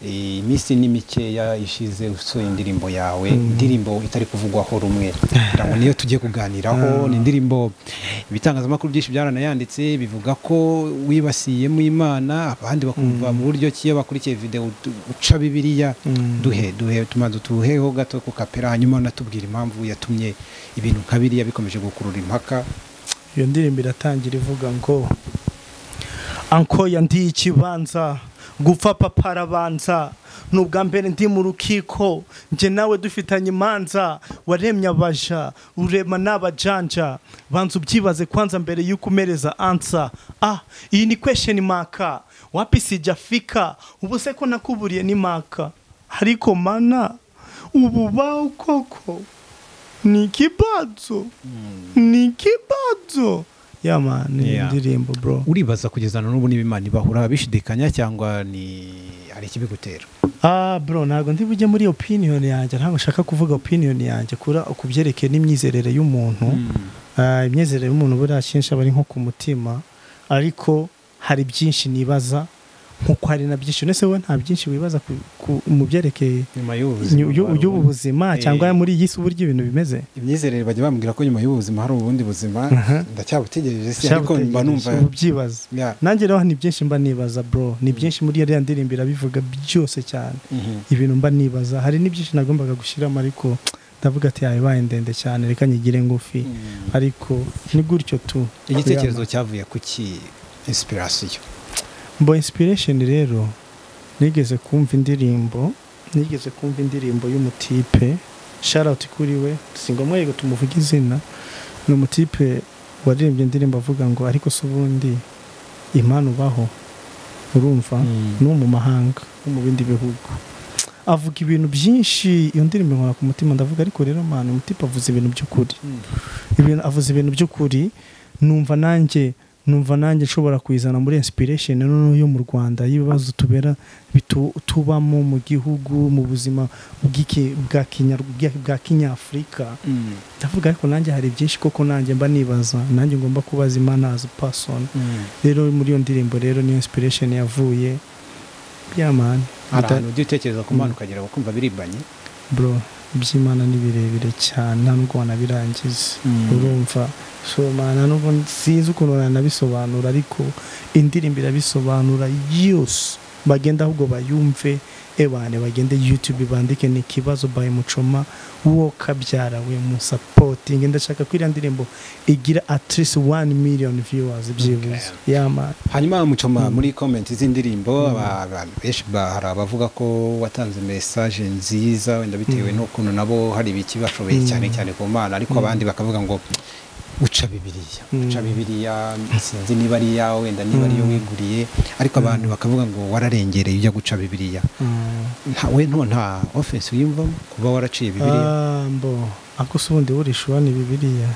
iminsi ni mikeya ishize usohoye indirimbo yawe, indirimbo itari kuvugwaho rumwe, ngo niyo tugiye kuganiraho. Ni indirimbo ibitangazamakuru byinshi byaranayanditse bivuga ko wibasiyemo Imana, abandi bakumva mu buryo kiyo bakurikiye video uca Bibiriya. Duhe tumaze tuheho gato ku kapera, hanyuma natubwira impamvu yatumye ibintu nka biriya bikomeje gukurura impaka. Iyo ndirimbo iratangira ivuga ngo anko yandi ikibanza gupfa papa arabanza, nubwa mbere ndi mu rukiko nje nawe dufitanye imanza, waremye abaja urema n'abajanja, banza ubyibaze kwanza mbere yuko umereza answer. Iyi ni question maka wapi sijafika, ubu se ko nakuburiye ni maka, ariko mana ubu bawo koko ni kibazo. Yamani ndirimbo bro. Uribaza kugezana n'ubu n'Imana bahura bishidikanya cyangwa ni ari kibigutera? Bro ntago ndi bujye muri opinion yanjye, ntago shaka kuvuga opinion yanjye kura ukubyerekeye n'imyizerere y'umuntu. Imyizerere y'umuntu burashinsha bari nko ku mutima, ariko hari byinshi nibaza nkuko hari na byinshi nese we nta byinshi wibaza mu byerekeye nyuma y'ubuzima cyangwa muri iyi buryo ibintu bimeze. Imyizerere bajya bambwira ko nyuma y'ubuzima hari ubundi buzima, ndacyabutegereje se, ariko mba numva ubyibaza. Nanjye rero ni byinshi mba nibaza bro, ni byinshi muri ya ndirimbo irabivuga byose cyane. Ibintu mba nibaza, hari n'ibyinshi nagombaga gushiramo, ariko ndavuga ati yabaye ndende cyane, reka nyigire ngufi. Ariko ni gutyo tu. Igitekerezo cyavuye ku ki inspiration? Inspiration rero nigeze kumva indirimbo y'umutipe, shout out kuri we, singomwe yego tumuvuga izina. Ni umutipe waririmbye indirimbo avuga ngo ariko se ubundi Imana ubaho, urumva no mu mahanga no mu bindi bihugu, avuga ibintu byinshi. Iyo ndirimbo nkora ku mutima, ndavuga ariko rero man umutipe avuze ibintu by'ukuri, avuze ibintu by'ukuri. Numva nanjye nshobora kuyizana muri inspiration yo mu Rwanda y'ibibazo tubamo mu gihugu, mu buzima bwa Kinyafrika. Ndavuga ariko nanjye hari byinshi koko nanjye mba nibaza, nanjye ngomba kubaza Imana as a person. Rero muri iyo ndirimbo rero ni inspiration yavuye. Man ahantu ugitekereza ku Mana ukagera ukumva birimbanye bro, by'Imana ni birebire cyane, nta nubwo wanabirangiza. Urumva so mana nubwo sinzi ukuntu nanabisobanura, ariko indirimbo irabisobanura yose. Bagenda ahubwo bayumve, bagende YouTube bandike ni ikibazo by MUCHOMA wo kabyara we mu supporting. Ndashaka ko iriya ndirimbo igira at least 1 million viewers byibuze. Hanyuma MUCHOMA muri comment z'indirimbo abantu benshi hari abavuga ko watanze message nziza, wenda bitewe n'ukuntu nabo hari ibiki bashoboye cyane cyane ku Mana, ariko abandi bakavuga ngo uca Bibiriya sinzi niba ari yawe, wenda niba ari yo wiguriye, ariko abantu bakavuga ngo wararengereye ujya guca Bibiriya. Nta offense uyumvamo kuba waraciye Bibiriya? Ako subundi urishuwa ni Bibiriya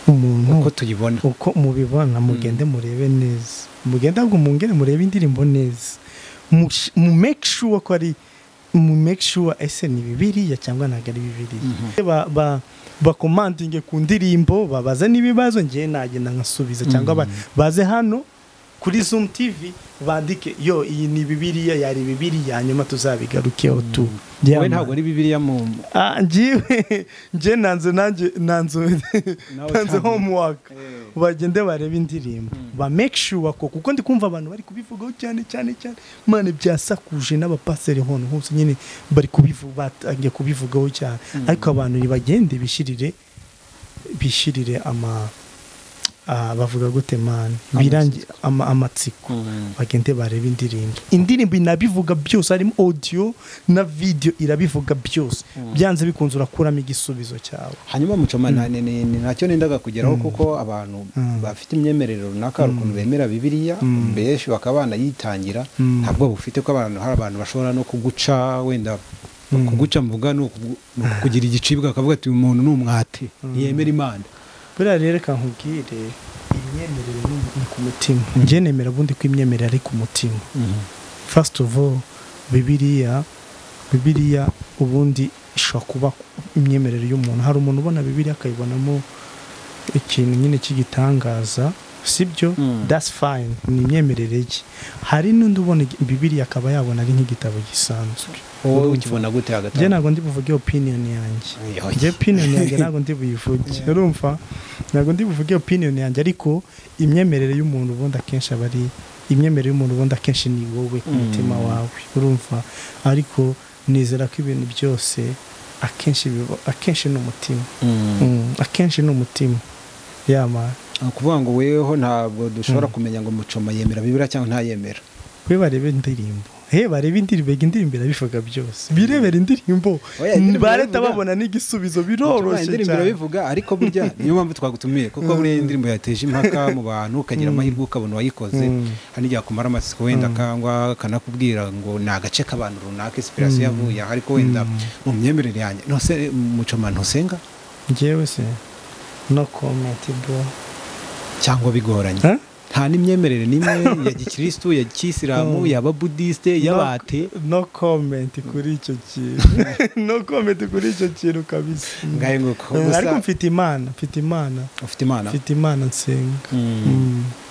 umuntu uko tuyibona, uko mubibona, mugende murebe neza, mugende ahubwo mungere murebe indirimbo neza, mu make sure ko ari make sure ese ni Bibiriya cyangwa ntago ari Bibiriya. Bakomandinge ku ndirimbo, babaza n'ibibazo, ngiye nagenda nkasubiza, cyangwa baze hano kuri Zoom TV bandike yo iyi ni Bibiriya, yari Bibiriya, hanyuma tuzabigarukeho tu. Wowe ntabwo ari Bibiriya mu nje nanze homework. Bagende barebe indirimbo, ba make sure ko kuko ndi kumva abantu bari kubivugaho cyane mane byasakuje n'abapaseri hono hose nyine bari kubivugaho cyane. Ariko abantu bagende bishirire bavuga gute man birangi amatsiko, bagende bareba indirimbo inabivuga byose, harimo audio na video irabivuga byose. Byanze bikunze urakuramo igisubizo cyawe. Hanyuma MUCHOMA nacyo nendaga kugeraho, kuko abantu bafite imyemerero runaka ukuntu bemera Bibiriya mbese bakabana yitangira, ntabwo bufite ko abantu hari abantu bashobora no kuguca, wenda kuguca mvuga no kugira igicibwa akavuga ati umuntu n'umwate yemera Imana. Buriya rero kankubwire imyemerere ni ku mutima. Nje nemera bundi ko imyemerere ari ku mutima. First of all Bibiriya ubundi ishobora kuba imyemerere y'umuntu. Hari umuntu ubona Bibiriya akayibonamo ikintu nyine cy'igitangaza, sibyo that's fine ni imyemerere ye hari n'undi ubona Bibiriya akaba yabona ari nk'igitabo gisanzwe wowe ukibona gute hagati je nago ndi buvuge opinion yanjye je opinion yanjye nago ndi buyivuge urumva nago ndi buvuge opinion yanjye ariko imyemerere y'umuntu ubundi akenshi abari imyemerere y'umuntu ubundi akenshi ni wowe ku mutima wawe urumva ariko nizera ko ibintu byose akenshi n'umutima akenshi n'umutima yama kuvuga ngo weho ntabwo dushobora kumenya ngo Muchoma yemera Bibiriya cyangwa ntayemera we barebe indirimbo barebe indirimbo irabivuga byose birebera indirimbo bareta babona n'igisubizo biroroshe cyane indirimbo irabivuga ariko burya niyo mpamvu twagutumiye kuko buri indirimbo yateje impaka mu bantu ukagira amahirwe ukabona wayikoze hani yakumara amasiko wenda kangwa kanakubwira ngo ni agace k'abantu runaka inspiration yavuye ariko wenda mu myemerere yanjye nose Muchoma ntusenga njyewe se no comment bro cyangwa bigoranye nta n'imyemerere nimwe ya gikristo ya kisilamu yaba buddhiste yabate no comment kuri icyo kintu no comment kuri icyo kintu kabisa ngaye nguko ariko mfite imana ufite imana nsenga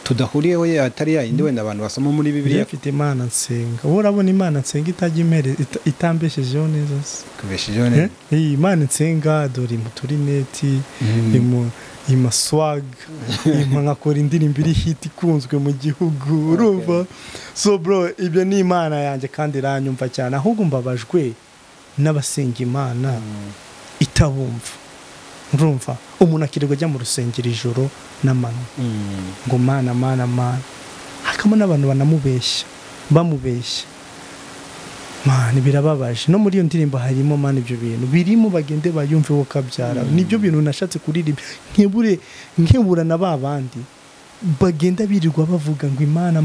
tudahuriyeho atari yindi wenda abantu basoma muri Bibiriya mfite imana nsenga urabona imana nsenga itajya imere itambeshejeho neza kubeshejeho neza imana nsenga dore muturineti imaswag nkakora indirimbo iri hit ikunzwe mu gihugu urumva so bro ibyo ni imana yanjye kandi iranyumva cyane ahubwo mbabajwe n'abasenga imana itabumva urumva umuntu akirirwa ajya mu rusengero ijoro n'amano ngo mana hakamo n'abantu bamubeshya man birababaje no muri iyo ndirimbo harimo man ibyo bintu birimo bagende bayumve wo kabyara nibyo bintu nashatse kuririmba nkebura na babandi bagenda birirwa bavuga ngo imana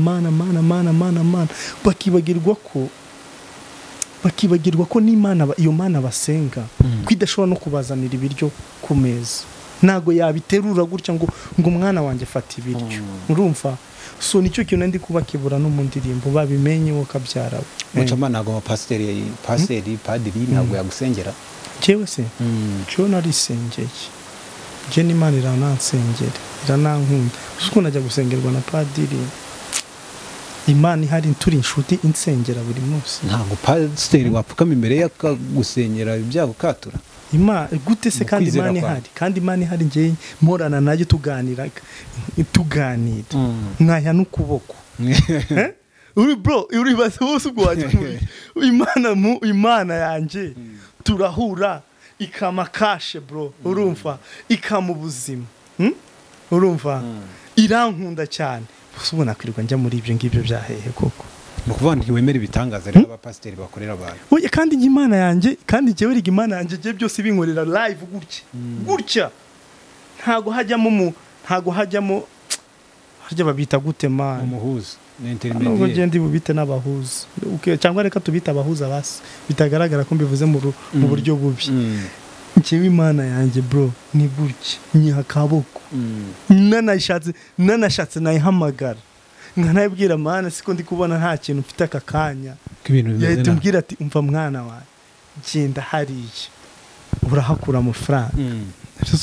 bakibagirwa ko n'imana iyo mana basenga kwidashobora no kubazanira ibiryo ku meza nago yabiterura gutya ngo umwana wanjye fata ibiryo urumva so nicyo kintu ndi kubakibura no mu ndirimbo babimenye wo kabyara Muchoma nago pasiteri padiri ntabwo yagusengera jewe se cyo narisengeye je n'Imana iranansengera iranankunda uko najya gusengerwa na padiri Imana ihari turi inshuti insengera buri munsi ntabwo pasiteri wapfukama imbere yakagusengera ibyago katura gute se kandi Imana ihari kandi Imana ihari ngiye morana nayo tuganira nkaya n'ukuboko bro uri bose ubwaje Imana yanjye turahura ikamakashe bro urumva ikamubuzima urumva irankunda cyane ubona kwirirwa njya muri ibyo ngibyo byahehe koko mukuvuga ntiwemera ibitangaza rero abapasiteri bakorera abantu oya kandi Imana yanjye kandi jewe riga Imana yanjye je byose binkorera live gutya ntago hajyamo harya babita gute man umuhuza n'intermediate ngo ndi bubite n'abahuza cyangwa reka tubita abahuza basi bitagaragara ko mbivuze mu buryo bubi nkewe Imana yanjye bro ni gutya nyiha kaboko nanashatse nayihamagara nkanayibwira mana siko ndi kubona nta kintu mfite aka kanya yahita umbwira ati umva mwana wawe genda hariya urahakura amafaranga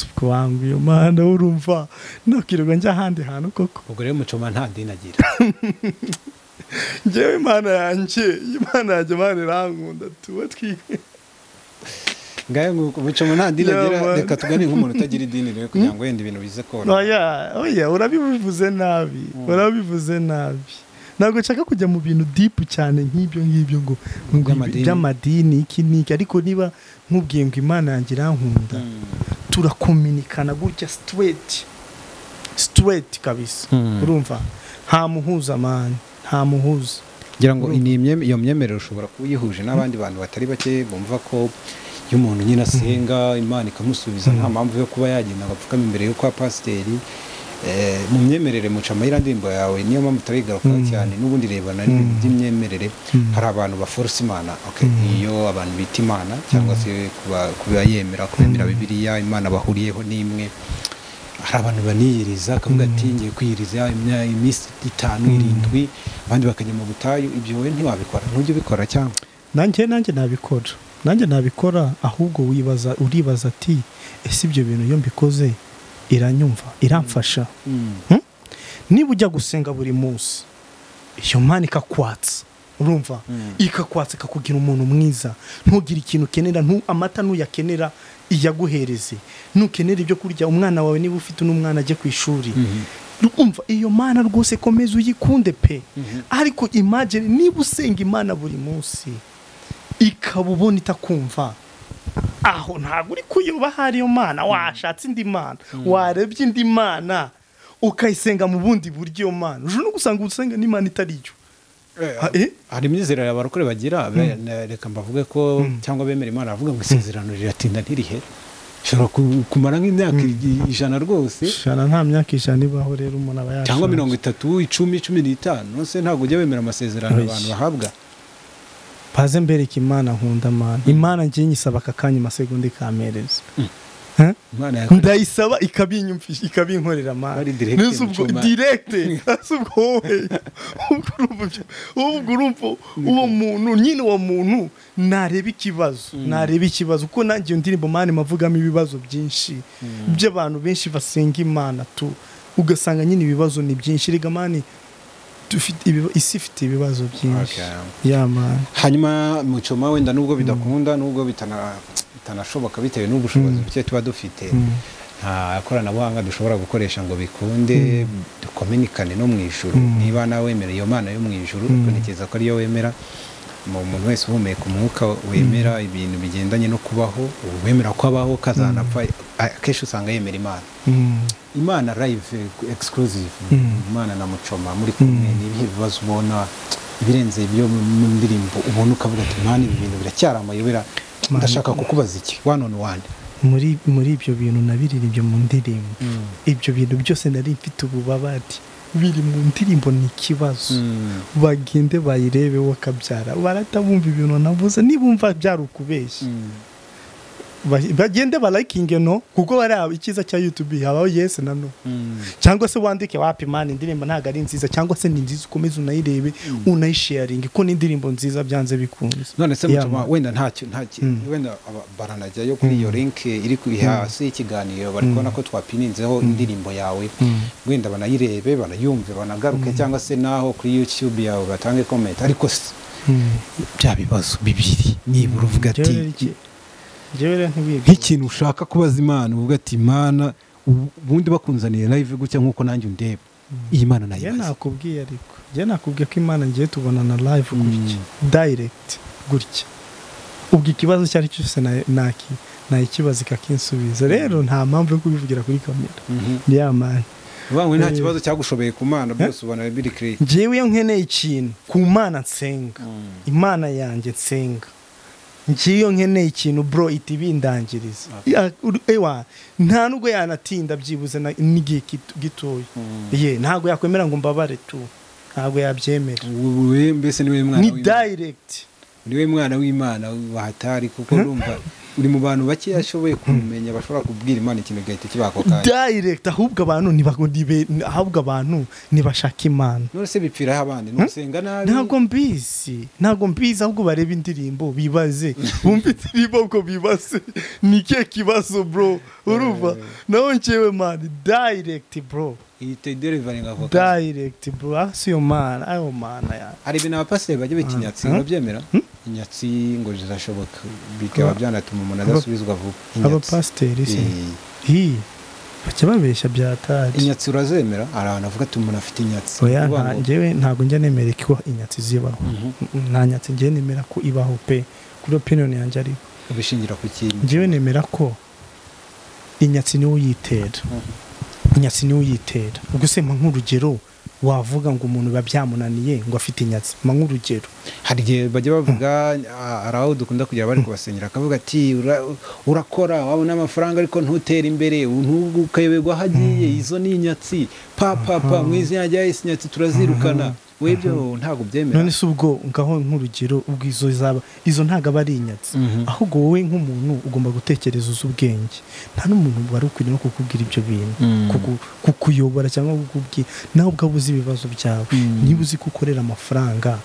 ubwo wangu iyo mana urumva nakirirwa njya ahandi hantu koko ubwo rero Muchoma nta dini agira njyewe Imana yanjye Imana irankunda tuba twige ngaye nguko Muchoma nta dini agira reka tugane nk'umuntu utagira idini rero kugira ngo wenda ibintu bize kora oya urabivuze nabi ntabwo nshaka kujya mu bintu deep cyane nk'ibyo ngo by'amadini iki ariko niba nkubwiye ngo Imana yanjye irankunda turakominikana gutya straight kabisa urumva nta muhuza man nta muhuza ngira ngo iyo myemerere ushobora kuyihuje n'abandi bantu batari bake bumva ko iyo umuntu nyine asenga Imana ikamusubiza nta mpamvu yo kuba yagenda agapfukama imbere yo kwa pasiteri mu myemerere Muchoma y'indirimbo yawe niyo mpamvu turigaruka cyane n'ubundi rebana n'imyemerere hari abantu baforce Imana iyo abantu bita Imana cyangwa se kuba yemera kwemera Bibiriya Imana bahuriyeho n'imwe hari abantu baniyiriza akavuga ati ngiye kwiyiriza iminsi 5-7 abandi bakajya mu butayu ibyo wowe ntiwabikora ntujye ubikora cyangwa nanjye nabikora ahubwo uribaza ati ese ibyo bintu iyo mbikoze iranyumva iramfasha niba ujya gusenga buri munsi iyo Mana ikakwatsa urumva ikakwatsa ikakugira umuntu mwiza ntugire ikintu ukenera amata ntuyakenera iyaguhereze ntukenera ibyo kurya umwana wawe niba ufite n'umwana ajye ku ishuri urumva iyo Mana rwose komeza uyikunde pe ariko imagine niba usenga Imana buri munsi ikabubona itakumva aho ntabwo uri kuyubaha ariyo Mana washatse indi Mana warebye indi Mana ukayisenga mu bundi buryo iyo Mana uje no gusanga usenga n'Imana itariyo hari imyizerere abarokore bagira reka mbavuge ko cyangwa bemera Imana bavuga ngo isezerano riratinda ntirihere shobora kumara nk'imyaka 100 rwose nta myaka 100 ibaho rero umuntu aba cyangwa 30 10 15 nose ntabwo ujya wemera amasezerano abantu bahabwa paze mbereka Imana nkunda Mana Imana ngiye nyisaba akakanya amasegonda kamereza ndayisaba ikabinyumfisha ikabinkorera Mana n'ubwo direct asubwo urumva uwo muntu nyine uwo muntu nareba ikibazo uko nanjye ndirimbo Mana mavugamo ibibazo byinshi by'abantu benshi basenga Imana tu ugasanga nyine ibibazo ni byinshi riga Mana isi ifite ibibazo byinshi Mana hanyuma muchoma wenda nubwo bidakunda nubwo bitanashoboka bitewe n'ubushobozi buke tuba dufite nta koranabuhanga dushobora gukoresha ngo bikunde dukominikane no mu ijuru niba nawe wemera iyo Mana yo mu ijuru ukonekeza ko ariyo wemera umuntu wese uhumeka umwuka wemera ibintu bigendanye no kubaho wemera ko abaho kazanapfa akenshi usanga yemera Imana live exclusive Imana na muchoma muri kumwe n'ibihe bibazo ubona birenze ibyo mu ndirimbo ubona ukavuga ati Imana ibi bintu biracyara amayobera ndashaka kukubaza iki one on one muri ibyo bintu nabiririmbye mu ndirimbo ibyo bintu byose nari mfite ububabati biri mu ndirimbo ni ikibazo bagende bayirebe wakabyara baratabumva ibintu navuze nibumva byarukubeshya bagende balakinge no kuko bari ikiza cya YouTube habaho yes na no cyangwa se wandike wapi Imana indirimbo ntago ari nziza cyangwa se ni nziza ukomeze unayirebe unayisharing ko ni indirimbo nziza byanze bikunze none se muchoma wenda ntacyo wenda baranajya yo kuri iyo link iri kuri hasi ikiganiro bari kubona ko twapininzeho indirimbo yawe wenda banayirebe banayumve banagaruke cyangwa se naho kuri YouTube yawe batange comment ariko bya bibazo bibiri nibura uvuga ati nk'ikintu ushaka kubaza Imana uvuga ati Imana ubundi bakunzaniye live gutya nkuko nanjye undeba iyi Mana nayibaza nakubwiye ariko nakubwiye ko Imana ngiye tubonana live gutya direct gutya ubwo ikibazo cyari cyose nayikibaza ikakinsubiza rero nta mpamvu yo kubivugira kuri kamera Mana Wanwe nta kibazo cyagushobeye ku Mana byose ubona biri clear jewe iyo nkeneye ikintu ku Mana nsenga Imana yanjye nsenga ngiyo nkeneye ikintu bro itibindangiriza ewa nta nubwo yanatinda byibuze n'igihe gitoya ntago yakwemera ngo mbabare tu ntago yabyemera wewe mbese niwe mwana ni direct niwe mwana w'Imana bahatari kuko urumva uri mu bantu bake yashoboye kumenya bashobora kubwira Imana ikintu gahita kibako kandi direct ahubwo abantu nibashaka Imana none se bipfira abandi nusenga nabi ntago mbizi ahubwo bareba indirimbo bibaze bumva indirimbo ko bibaze nike kibazo bro urumva naho ncewe man direct bro yitegure ngako direct bro asiyo Mana ayo Mana ya ari bina abapasiteri bajye bikinyatsi babyemera inyatsi ngo zirashoboka bikaba byanatuma umuntu adasubizwa vuba abapasiteri se bacye babesha byatari inyatsi urazemera arana avuga ati umuntu afite inyatsi oya ngewe ntago njya nemera ko inyatsi zibaho nta nyatsi ngiye nemera ko ibaho pe kuri opinion yanjye ari ubishingira ku kintu ngewe nemera ko inyatsi niwo yitera inyatsi niwo yitera ubwo se nk'urugero wavuga ngo umuntu babyamunaniye ngo afite inyatsi nk'urugero hari gihe bajya bavuga araho dukunda kugira bari kubasenyera akavuga ati urakora wabona amafaranga ariko ntutera imbere ntukayoberwa hagiye izo ni inyatsi papa mwizina rya Yesu inyatsi turazirukana webyo ntago byemera none se ubwo ngaho nk'urugero ubwo izo ntago aba ari inyatsi ahubwo wowe nk'umuntu ugomba gutekereza ubwenge nta n'umuntu wari ukwiriye no kukubwira ibyo bintu kukuyobora cyangwa kukubwira nawe ubwabuze ibibazo byawe niba uzi gukorera amafaranga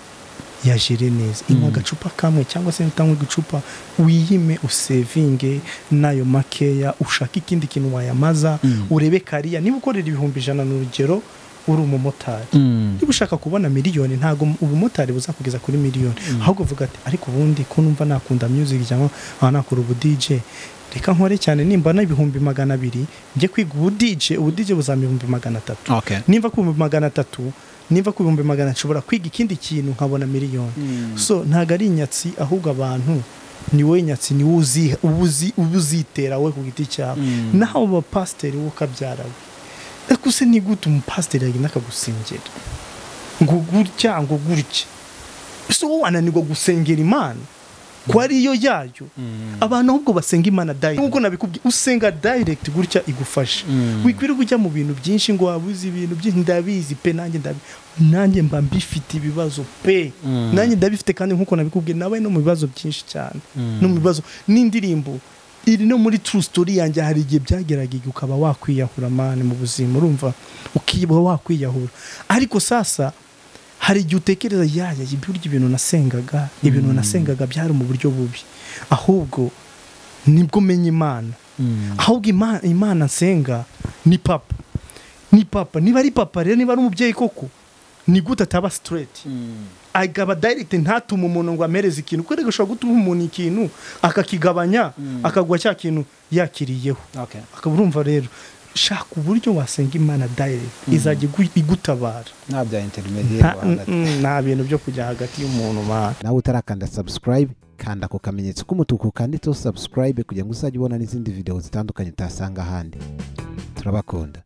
yajire neza inywa agacupa kamwe cyangwa se utanywa igicupa wiyime usevinge nayo makeya ushaka ikindi kintu wayamaza urebe kariya niba ukorera 100,000 n'urugero uri umumotari niba ushaka kubona miliyoni ntago ubumotari buzakugeza kuri miliyoni ahubwo uvuga ati ariko ubundi ko numva nakunda music cyangwa nakora ubu DJ reka nkore cyane nimba na 200,000 nje kwiga ubu DJ buzampa 300,000 okay. nimba ku 300,000 nimba ku 100,000 nshobora kwiga ikindi kintu nkabona miliyoni so ntago ari inyatsi ahubwo abantu ni we nyatsi ni ubuzitera we ku giti cyawe naho aba pasiteri wo kabyarawe akuse ni gute umupasiteri yagenda akagusengera ngo gutya so wananirwa gusengera Imana ko ari yo yayo abantu ahubwo basenga Imana direct nkuko nabikubwiye usenga direct gutya igufasha wikwiriye kujya mu bintu byinshi ngo wabuze ibintu byinshi ndabizi pe nanjye mba mbifite ibibazo pe nanjye ndabifite kandi nkuko nabikubwiye nawe no mu bibazo byinshi cyane no mu bibazo n'indirimbo iri no muri true story yanjye hari igihe byagerageje ukaba wakwiyahura mane mu buzima urumva ukiba wakwiyahura ariko sasa hari igihe utekereza ibintu nasengaga byari mu buryo bubi ahubwo nibwo menye Imana ahubwo Imana nsenga ni papa niba ari papa rero niba ari umubyeyi koko ni gute ataba straight agaba direct ntatuma umuntu ngo amereze ikintu kuko rego ushobora gutuma umuntu ikintu akakigabanya akagwa cya kintu yakiriyeho akaburumva rero shaka uburyo wasenga Imana direct izajya igutabara nta bya intermediate nta bintu byo kujya hagati y'umuntu mana nawe utarakanda subscribe kanda ko kamenyetso k'umutuku kanditseho subscribe kugira ngo uzajye ubona n'izindi video zitandukanye utasanga ahandi turabakunda